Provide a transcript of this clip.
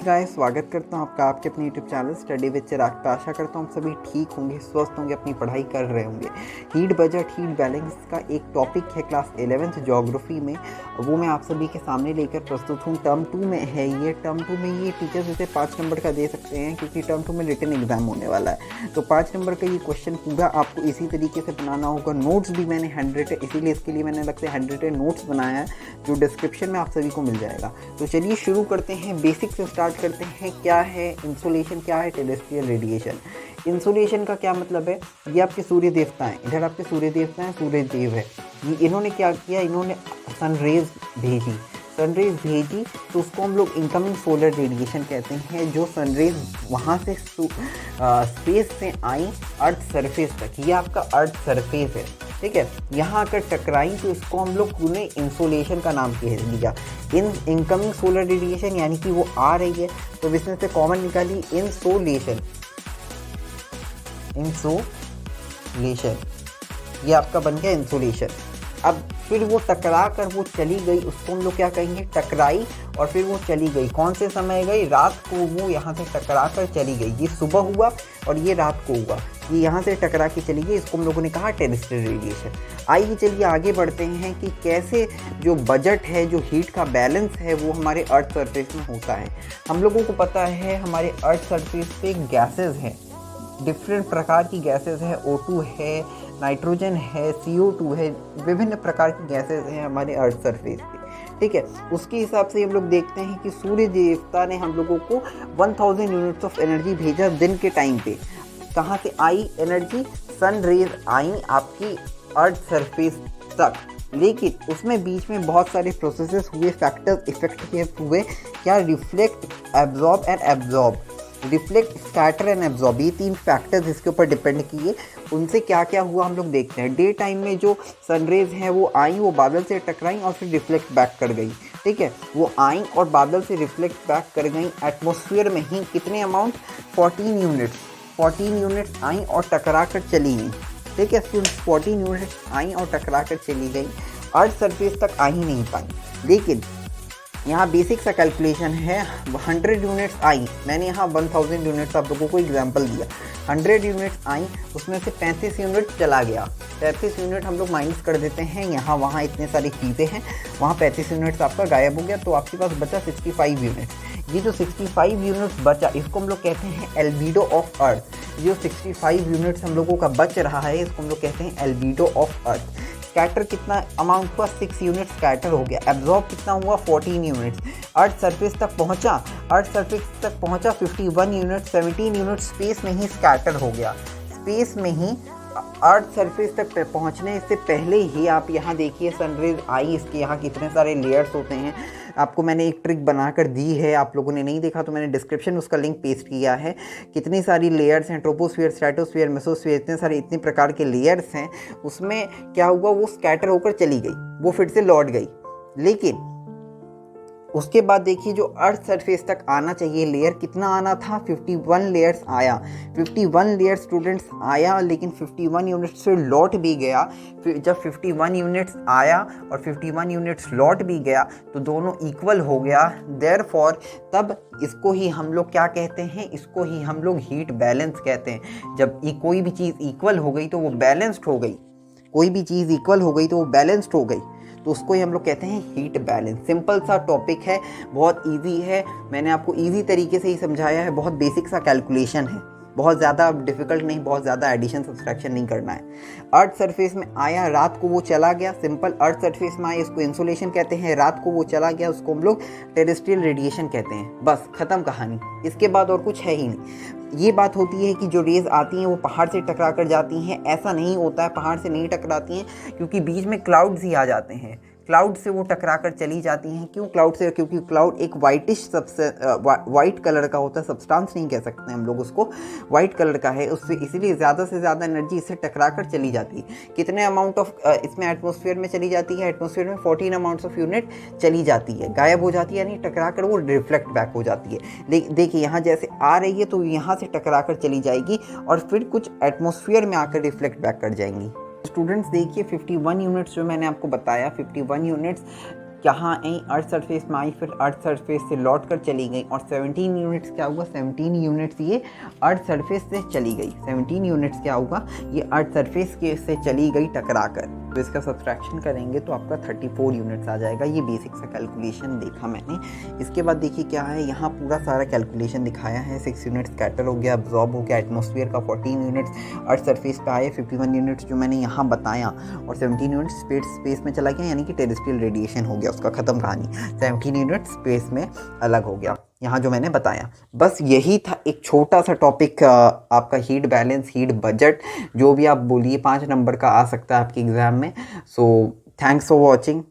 Guys, स्वागत करता हूं आपका आपके अपने यूट्यूब चैनल स्टडी विद चिराग पे। आशा करता हूं आप सभी ठीक होंगे, स्वस्थ होंगे, अपनी पढ़ाई कर रहे होंगे। हीट बजट हीट बैलेंस का एक टॉपिक है क्लास 11th ज्योग्राफी में, वो मैं आप सभी के सामने लेकर प्रस्तुत हूँ। टर्म 2 में है ये। टर्म 2 में ये टीचर्स इसे 5 नंबर का दे सकते हैं क्योंकि टर्म 2 में रिटन एग्जाम होने वाला है। तो 5 नंबर का ये क्वेश्चन पूरा आपको इसी तरीके से बनाना होगा। नोट्स भी मैंने 100 है, इसीलिए इसके लिए मैंने अलग से 100 नोट्स बनाया है जो डिस्क्रिप्शन में आप सभी को मिल जाएगा। तो चलिए शुरू करते हैं, बेसिक से स्टार्ट करते हैं। क्या है इंसोलेशन, क्या है टेरेस्ट्रियल रेडिएशन। इंसोलेशन का क्या मतलब है? ये आपके सूर्य देवता हैं, इधर आपके सूर्य देवता हैं, सूर्य देव है। ये इन्होंने क्या किया, इन्होंने सनरेज भेजी तो उसको हम लोग इनकमिंग सोलर रेडिएशन कहते हैं। जो सनरेज वहाँ से स्पेस से आई अर्थ सरफेस तक, ये आपका अर्थ सरफेस है, ठीक है। यहाँ आकर टकराई तो इसको हम लोग पूरे इंसोलेशन का नाम कह दिया। इनकमिंग सोलर रेडिएशन यानी कि वो आ रही है, तो इसमें से कॉमन निकाली इंसोलेशन। ये आपका बन गया इंसोलेशन। अब फिर वो टकरा कर वो चली गई, उसको हम लोग क्या कहेंगे, टकराई, और फिर वो चली गई। कौन से समय गई? रात को वो यहाँ से टकरा कर चली गई। ये सुबह हुआ और ये रात को हुआ। ये यहाँ से टकरा के चली गई, इसको हम लोगों ने कहा टेरेस्ट्रियल रेडिएशन। आइए चलिए आगे बढ़ते हैं कि कैसे जो बजट है, जो हीट का बैलेंस है, वो हमारे अर्थ सरफेस में होता है। हम लोगों को पता है हमारे अर्थ सरफेस पे गैसेज हैं, डिफरेंट प्रकार की गैसेज है। O2 है, नाइट्रोजन है, CO2 है, विभिन्न प्रकार की गैसेज हैं हमारे अर्थ सरफेस पे, ठीक है। उसके हिसाब से हम लोग देखते हैं कि सूर्य देवता ने हम लोगों को 1000 यूनिट्स ऑफ एनर्जी भेजा दिन के टाइम पे। कहाँ से आई एनर्जी? सन रेज आई आपकी अर्थ सरफेस तक, लेकिन उसमें बीच में बहुत सारे प्रोसेसेस हुए, फैक्टर्स इफेक्ट हुए। क्या? Reflect, absorb and absorb. Reflect, scatter and absorb, ये 3 फैक्टर्स इसके ऊपर डिपेंड किए। उनसे क्या क्या हुआ हम लोग देखते हैं। डे टाइम में जो सनरेज हैं वो आई, वो बादल से टकराई और फिर रिफ्लेक्ट बैक कर गई, ठीक है। वो आई और बादल से रिफ्लेक्ट बैक कर गई एटमॉस्फेयर में ही। कितने अमाउंट? 14 यूनिट्स आई और टकरा कर चली गई, ठीक है। फिर 14 यूनिट्स आई और टकरा कर चली गई, अर्थ सरफेस तक आ ही नहीं पाई। लेकिन यहाँ बेसिक सा कैलकुलेशन है। 100 यूनिट्स आई, मैंने यहाँ 1000 यूनिट्स आप लोगों को एग्जांपल दिया। 100 यूनिट्स आई, उसमें से 35 यूनिट चला गया। 35 यूनिट हम लोग माइनस कर देते हैं, यहाँ वहाँ इतने सारी चीज़ें हैं, वहाँ 35 यूनिट्स आपका गायब हो गया, तो आपके पास बचा 65 यूनिट्स। ये जो 65 यूनिट्स बचा, इसको हम लोग कहते हैं एल्बिडो ऑफ अर्थ। जो 65 यूनिट्स हम लोगों का बच रहा है, इसको हम लोग कहते हैं एल्बिडो ऑफ अर्थ। स्कैटर कितना अमाउंट हुआ? 6 यूनिट स्कैटर हो गया। एब्जॉर्ब कितना हुआ? 14 यूनिट्स। अर्थ सरफेस तक पहुंचा, 51 यूनिट, 17 यूनिट स्पेस में ही स्कैटर हो गया। स्पेस में ही अर्थ सरफेस तक पहुंचने से पहले ही आप यहाँ देखिए सनरेज आई, इसके यहाँ कितने सारे लेयर्स होते हैं। आपको मैंने एक ट्रिक बनाकर दी है, आप लोगों ने नहीं देखा तो मैंने डिस्क्रिप्शन में उसका लिंक पेस्ट किया है। कितनी सारी लेयर्स हैं, ट्रोपोस्फीयर, स्ट्रेटोस्फीयर, मेसोस्फीयर, इतने सारे इतने प्रकार के लेयर्स हैं। उसमें क्या हुआ, वो स्कैटर होकर चली गई, वो फिर से लौट गई। लेकिन उसके बाद देखिए जो अर्थ सरफेस तक आना चाहिए लेयर, कितना आना था? 51 लेयर्स आया। 51 लेयर स्टूडेंट्स आया, लेकिन 51 यूनिट्स से लौट भी गया। फिर जब 51 यूनिट्स आया और 51 यूनिट्स लौट भी गया तो दोनों इक्वल हो गया। देयरफॉर तब इसको ही हम लोग क्या कहते हैं? इसको ही हम लोग हीट बैलेंस कहते हैं। जब कोई भी चीज़ इक्वल हो गई तो वो बैलेंस्ड हो गई, कोई भी चीज़ इक्वल हो गई तो वो बैलेंस्ड हो गई, तो उसको ही हम लोग कहते हैं हीट बैलेंस। सिंपल सा टॉपिक है, बहुत इजी है, मैंने आपको इजी तरीके से ही समझाया है। बहुत बेसिक सा कैलकुलेशन है, बहुत ज़्यादा डिफिकल्ट नहीं, बहुत ज़्यादा एडिशन सब्सट्रैक्शन नहीं करना है। अर्थ सरफेस में आया, रात को वो चला गया। सिंपल, अर्थ सरफेस में आया, इसको इंसोलेशन कहते हैं। रात को वो चला गया, उसको हम लोग टेरेस्ट्रियल रेडिएशन कहते हैं। बस खत्म कहानी, इसके बाद और कुछ है ही नहीं। ये बात होती है कि जो रेज आती हैं वो पहाड़ से टकरा कर जाती हैं, ऐसा नहीं होता है, पहाड़ से नहीं टकराती हैं, क्योंकि बीच में क्लाउड्स ही आ जाते हैं। क्लाउड से वो टकरा कर चली जाती हैं। क्यों क्लाउड से? क्योंकि क्लाउड एक वाइटिश वाइट कलर का होता है, सब्सटेंस नहीं कह सकते हम लोग उसको, वाइट कलर का है, उससे इसीलिए ज़्यादा से ज़्यादा एनर्जी इससे टकरा कर चली जाती है। कितने अमाउंट ऑफ इसमें एटमॉस्फेयर में चली जाती है? एटमॉस्फेयर में 14 अमाउंट्स ऑफ यूनिट चली जाती है, गायब हो जाती है, यानी टकरा कर वो रिफ्लेक्ट बैक हो जाती है। देखिए यहाँ जैसे आ रही है तो यहाँ से टकरा कर चली जाएगी और फिर कुछ एटमॉस्फेयर में आकर रिफ्लेक्ट बैक कर जाएंगी। स्टूडेंट्स देखिए 51 यूनिट्स जो मैंने आपको बताया, 51 यूनिट्स यहाँ अर्थ सरफेस में आई, फिर अर्थ सरफेस से लौट कर चली गई, और 17 यूनिट्स क्या हुआ, 17 यूनिट्स ये अर्थ सरफेस से चली गई, 17 यूनिट्स क्या होगा, ये अर्थ सरफेस के से चली गई टकरा कर। तो इसका सब्सट्रैक्शन करेंगे तो आपका 34 यूनिट्स आ जाएगा। ये बेसिक सा कैलकुलेशन देखा मैंने। इसके बाद देखिए क्या है, यहाँ पूरा सारा कैलकुलेशन दिखाया है। 6 यूनिट्स स्कैटर हो गया, अब्जॉर्ब हो गया, एटमॉस्फेयर का 14 यूनिट्स अर्थ सरफेस पे आए, 51 यूनिट्स जो मैंने यहाँ बताया, और 17 यूनिट्स स्पेस में चला गया, यानी कि टेरेस्ट्रियल रेडिएशन हो गया, उसका ख़त्म कहानी। 17 यूनिट स्पेस में अलग हो गया, यहाँ जो मैंने बताया। बस यही था एक छोटा सा टॉपिक आपका हीट बैलेंस, हीट बजट, जो भी आप बोलिए 5 नंबर का आ सकता है आपके एग्ज़ाम में। So thanks for watching.